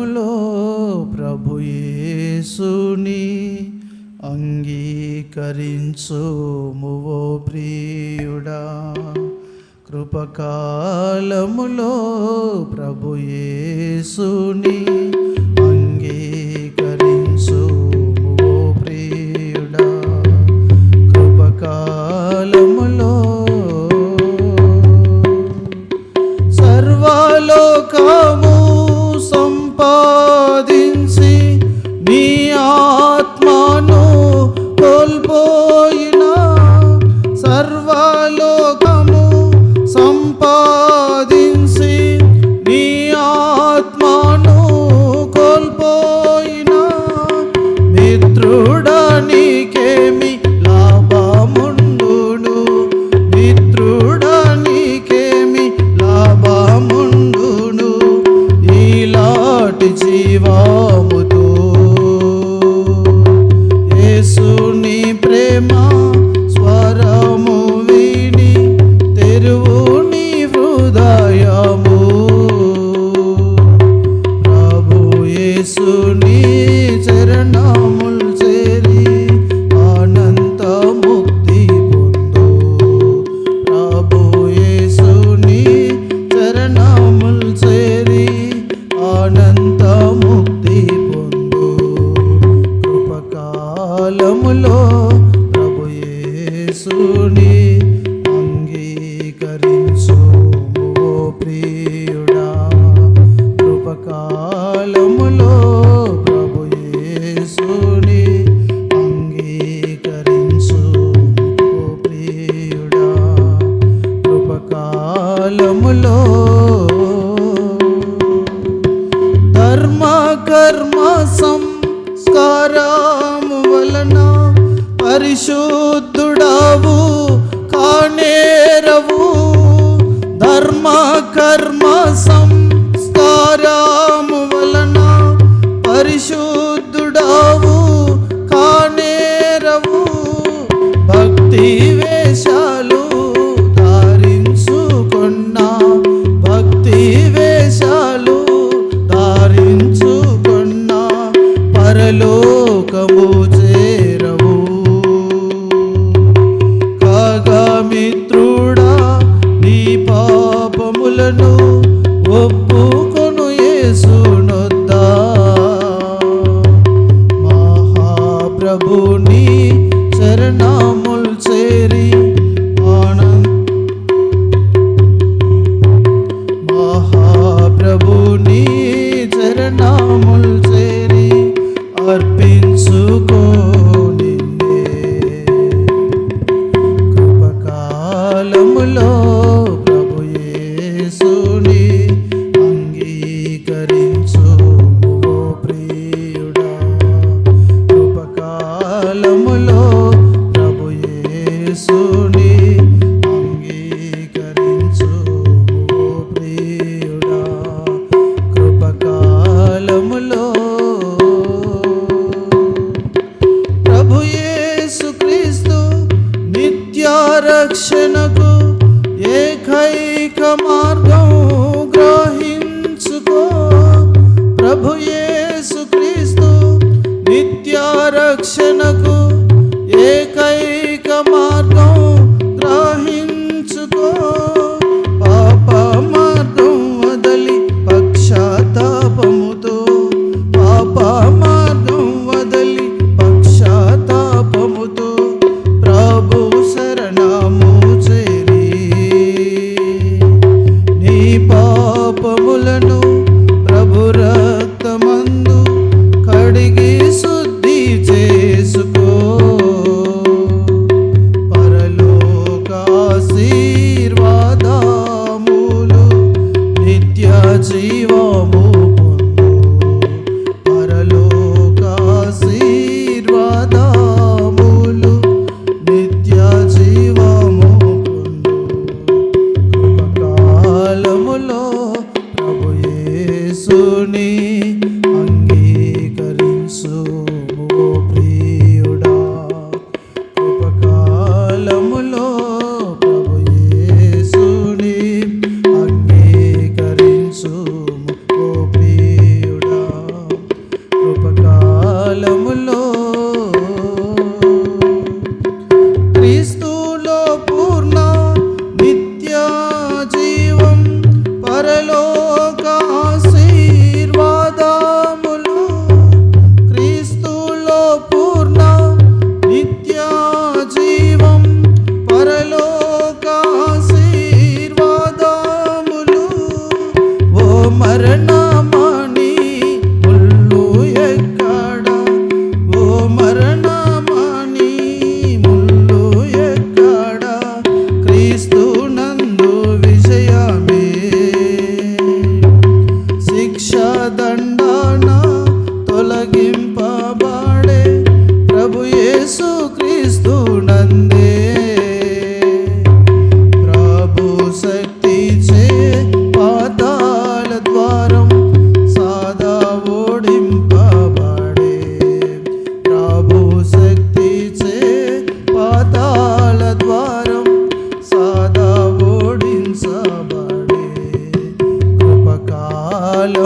కృపకాలములో ప్రభు యేసుని అంగీకరించుము ఓ ప్రియుడా. కృపకాలములో ప్రభు యేసుని అంగీకరించుము ఓ ప్రియుడా. కృపకాలములో సర్వలోకము సంపాదించి నీ ఆత్మను కోల్పోయిన, సర్వలోకము సంపాదించి నీ ఆత్మను కోల్పోయిన మిత్రుడనికేమి లాభముండును, మిత్రుడనికేమి లాభముండును ఈలాటి జీవముతో. యేసుని ప్రేమ స్వరము విని తెరువు నీ హృదయము. ప్రభు యేసుని చరణములు చేరి అనంత ముక్తి పొందు. ప్రభు యేసుని చరణములు చేరి అనంత ముక్తి పొందు. కృపకాలములో ప్రభు యేసుని అంగీకరించుము ఓ ప్రియుడా. కృపకాలములో ప్రభు యేసుని అంగీకరించుము ఓ ప్రియుడా. కృపకాలములో ధర్మ కర్మ సంస్కారము వలన పరిశుద్ధుడవు కానేరవు. ధర్మ కర్మ సంస్కారము వలన పరిశుద్ధుడవు కానేరవు. భక్తి వేషాలు ధారించుకున్నా, భక్తి వేషాలు ధారించుకున్నా పరలోకము చేరవు. కాగా మిత్రుడా నీ పాపములను ఒప్పుకొను యేసునొద్దా. మహాప్రభుని చరణములు చేరి మహాప్రభుని చరణములు చేరి అర్పించుకో నిన్నే. కృపకాలములో ప్రభు యేసుని అంగీకరించుము ఓ ప్రియుడా. కృపకాలములో ప్రభు యేసుని అంగీకరించుము ఓ ప్రియుడా. కృపకాలములో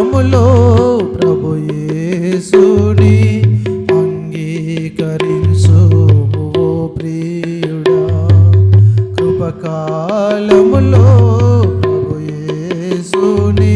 కృపకాలములో ప్రభు యేసుని అంగీకరించుము ఓ ప్రియుడా. కృపకాలములో ప్రభు యేసుని